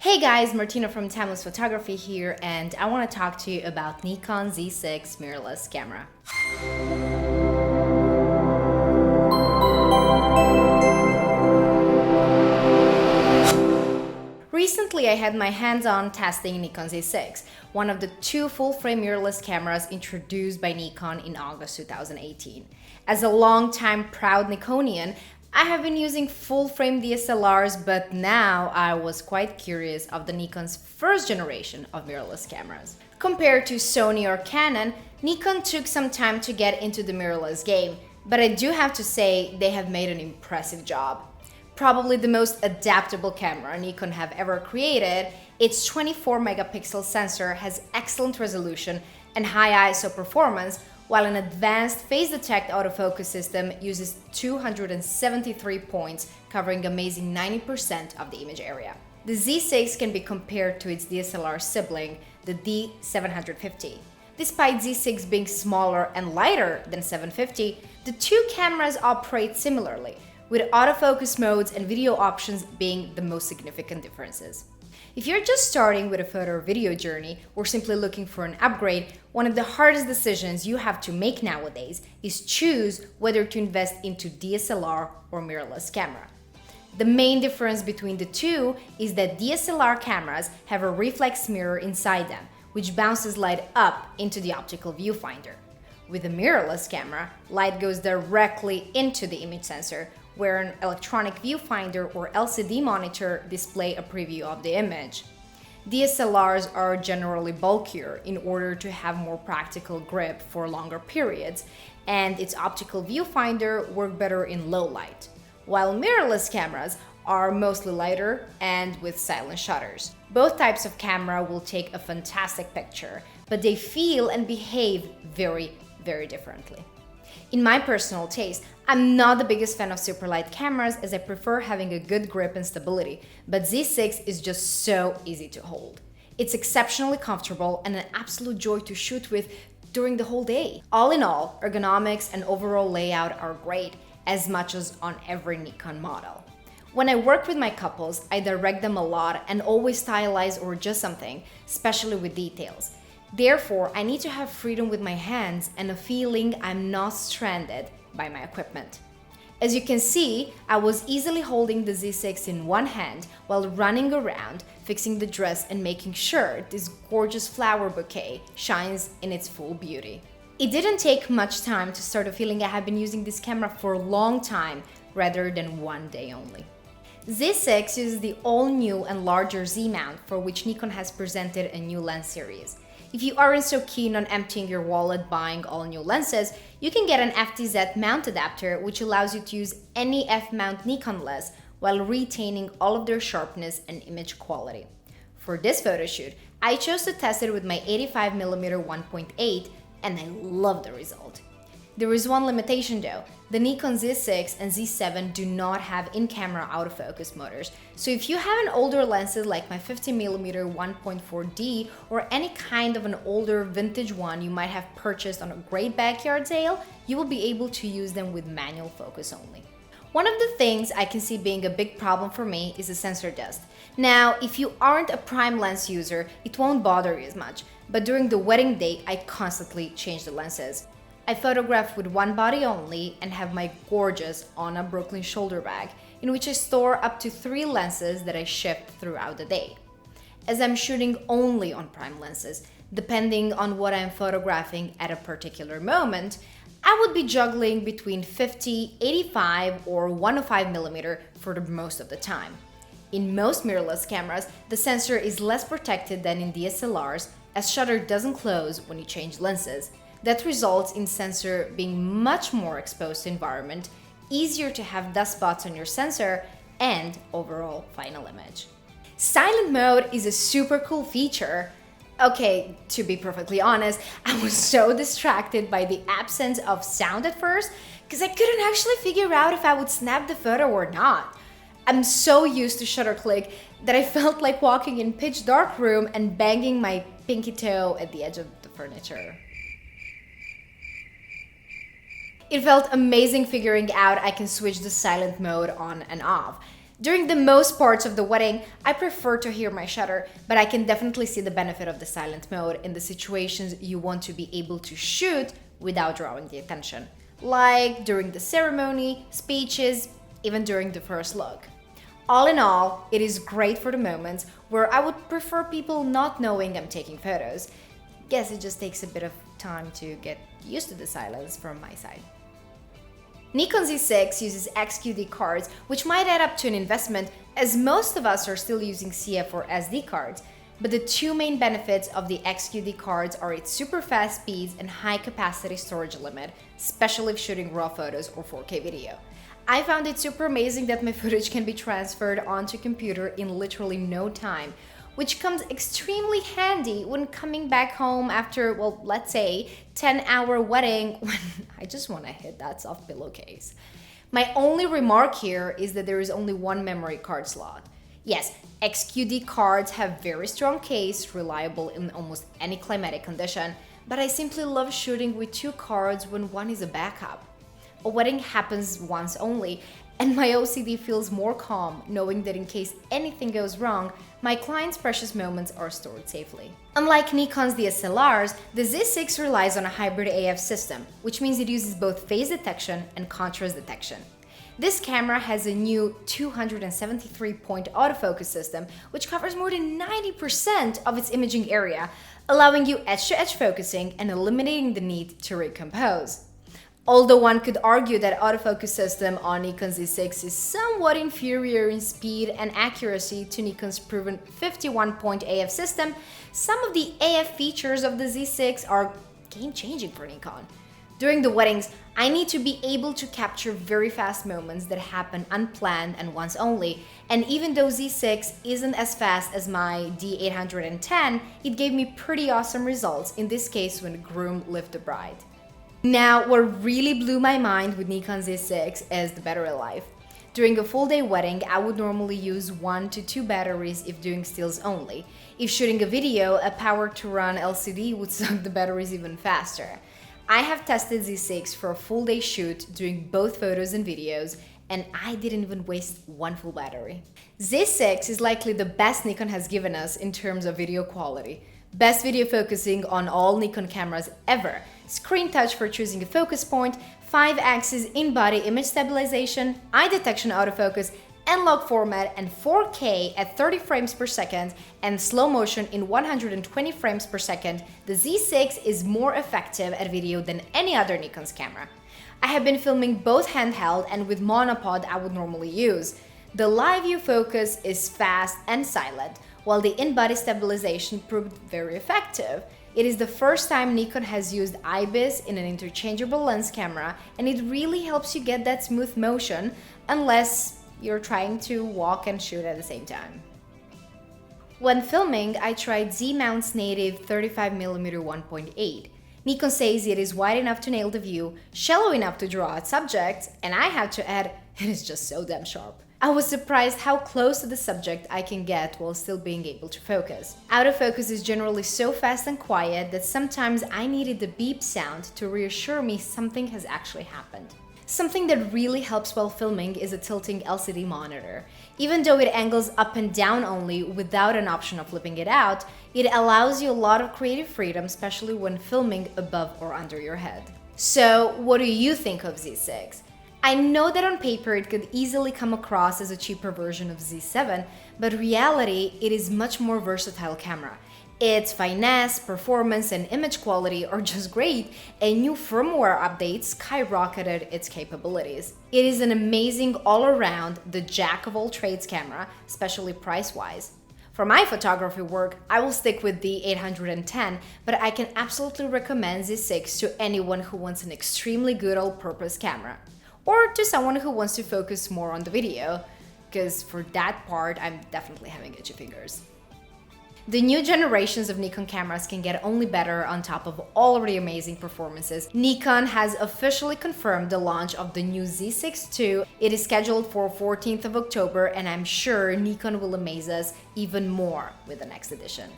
Hey guys, Martina from Timeless Photography here, and I want to talk to you about Nikon Z6 mirrorless camera. Recently, I had my hands-on testing Nikon Z6, one of the two full-frame mirrorless cameras introduced by Nikon in August 2018. As a long-time proud Nikonian, I have been using full-frame DSLRs, but now I was quite curious of the Nikon's first generation of mirrorless cameras. Compared to Sony or Canon, Nikon took some time to get into the mirrorless game, but I do have to say they have made an impressive job. Probably the most adaptable camera Nikon have ever created, its 24 megapixel sensor has excellent resolution and high ISO performance, while an advanced phase detect autofocus system uses 273 points, covering amazing 90% of the image area. The Z6 can be compared to its DSLR sibling, the D750. Despite Z6 being smaller and lighter than 750, the two cameras operate similarly, with autofocus modes and video options being the most significant differences. If you're just starting with a photo or video journey or simply looking for an upgrade, one of the hardest decisions you have to make nowadays is choose whether to invest into DSLR or mirrorless camera. The main difference between the two is that DSLR cameras have a reflex mirror inside them, which bounces light up into the optical viewfinder. With a mirrorless camera, light goes directly into the image sensor, where an electronic viewfinder or LCD monitor display a preview of the image. DSLRs are generally bulkier in order to have more practical grip for longer periods, and its optical viewfinder work better in low light, while mirrorless cameras are mostly lighter and with silent shutters. Both types of camera will take a fantastic picture, but they feel and behave very differently. In my personal taste, I'm not the biggest fan of super light cameras as I prefer having a good grip and stability, but Z6 is just so easy to hold. It's exceptionally comfortable and an absolute joy to shoot with during the whole day. All in all, ergonomics and overall layout are great, as much as on every Nikon model. When I work with my couples, I direct them a lot and always stylize or adjust something, especially with details. Therefore, I need to have freedom with my hands and a feeling I'm not stranded by my equipment. As you can see, I was easily holding the Z6 in one hand while running around, fixing the dress and making sure this gorgeous flower bouquet shines in its full beauty. It didn't take much time to start a feeling I have been using this camera for a long time rather than one day only. Z6 uses the all-new and larger Z-mount, for which Nikon has presented a new lens series. If you aren't so keen on emptying your wallet buying all new lenses, you can get an FTZ mount adapter, which allows you to use any F-mount Nikon lens while retaining all of their sharpness and image quality. For this photo shoot, I chose to test it with my 85mm 1.8, and I love the result. There is one limitation though. The Nikon Z6 and Z7 do not have in-camera autofocus motors, so if you have an older lenses like my 50mm 1.4D or any kind of an older vintage one you might have purchased on a great backyard sale, you will be able to use them with manual focus only. One of the things I can see being a big problem for me is the sensor dust. Now, if you aren't a prime lens user, it won't bother you as much, but during the wedding day, I constantly change the lenses. I photograph with one body only and have my gorgeous Anna Brooklyn shoulder bag, in which I store up to 3 lenses that I shift throughout the day. As I'm shooting only on prime lenses, depending on what I'm photographing at a particular moment, I would be juggling between 50, 85 or 105mm for the most of the time. In most mirrorless cameras, the sensor is less protected than in DSLRs, as shutter doesn't close when you change lenses. That results in sensor being much more exposed to environment, easier to have dust spots on your sensor, and overall final image. Silent mode is a super cool feature. Okay, to be perfectly honest, I was so distracted by the absence of sound at first because I couldn't actually figure out if I would snap the photo or not. I'm so used to shutter click that I felt like walking in pitch dark room and banging my pinky toe at the edge of the furniture. It felt amazing figuring out I can switch the silent mode on and off. During the most parts of the wedding, I prefer to hear my shutter, but I can definitely see the benefit of the silent mode in the situations you want to be able to shoot without drawing the attention, like during the ceremony, speeches, even during the first look. All in all, it is great for the moments where I would prefer people not knowing I'm taking photos. Guess it just takes a bit of time to get used to the silence from my side. Nikon Z6 uses XQD cards, which might add up to an investment as most of us are still using CF or SD cards. But the two main benefits of the XQD cards are its super fast speeds and high capacity storage limit, especially if shooting raw photos or 4K video. I found it super amazing that my footage can be transferred onto computer in literally no time, which comes extremely handy when coming back home after, well, let's say 10-hour wedding when I just want to hit that soft pillowcase. My only remark here is that there is only one memory card slot. Yes, XQD cards have very strong case, reliable in almost any climatic condition, but I simply love shooting with two cards when one is a backup. A wedding happens once only, and my OCD feels more calm knowing that in case anything goes wrong, my clients' precious moments are stored safely. Unlike Nikon's DSLRs, the Z6 relies on a hybrid AF system, which means it uses both phase detection and contrast detection. This camera has a new 273-point autofocus system, which covers more than 90% of its imaging area, allowing you edge-to-edge focusing and eliminating the need to recompose. Although one could argue that autofocus system on Nikon Z6 is somewhat inferior in speed and accuracy to Nikon's proven 51-point AF system, some of the AF features of the Z6 are game-changing for Nikon. During the weddings, I need to be able to capture very fast moments that happen unplanned and once only, and even though Z6 isn't as fast as my D810, it gave me pretty awesome results, in this case when the groom lifted the bride. Now, what really blew my mind with Nikon Z6 is the battery life. During a full day wedding, I would normally use 1 to 2 batteries if doing stills only. If shooting a video, a power-to-run LCD would suck the batteries even faster. I have tested Z6 for a full day shoot doing both photos and videos, and I didn't even waste one full battery. Z6 is likely the best Nikon has given us in terms of video quality. Best video focusing on all Nikon cameras ever, screen touch for choosing a focus point, 5-axis in-body image stabilization, eye detection autofocus, N-Log format, and 4K at 30 frames per second and slow motion in 120 frames per second, the Z6 is more effective at video than any other Nikon's camera. I have been filming both handheld and with monopod I would normally use. The live view focus is fast and silent, while the in-body stabilization proved very effective. It is the first time Nikon has used IBIS in an interchangeable lens camera, and it really helps you get that smooth motion, unless you're trying to walk and shoot at the same time. When filming, I tried Z-mount's native 35mm 1.8. Nikon says it is wide enough to nail the view, shallow enough to draw out subjects, and I have to add, it is just so damn sharp. I was surprised how close to the subject I can get while still being able to focus. Autofocus is generally so fast and quiet that sometimes I needed the beep sound to reassure me something has actually happened. Something that really helps while filming is a tilting LCD monitor. Even though it angles up and down only without an option of flipping it out, it allows you a lot of creative freedom, especially when filming above or under your head. So, what do you think of Z6? I know that on paper it could easily come across as a cheaper version of Z7, but in reality, it is much more versatile camera. Its finesse, performance, and image quality are just great, and new firmware updates skyrocketed its capabilities. It is an amazing all-around, the jack-of-all-trades camera, especially price-wise. For my photography work, I will stick with the 810, but I can absolutely recommend Z6 to anyone who wants an extremely good all-purpose camera. Or to someone who wants to focus more on the video, because for that part, I'm definitely having itchy fingers. The new generations of Nikon cameras can get only better on top of already amazing performances. Nikon has officially confirmed the launch of the new Z6 II. It is scheduled for 14th of October, and I'm sure Nikon will amaze us even more with the next edition.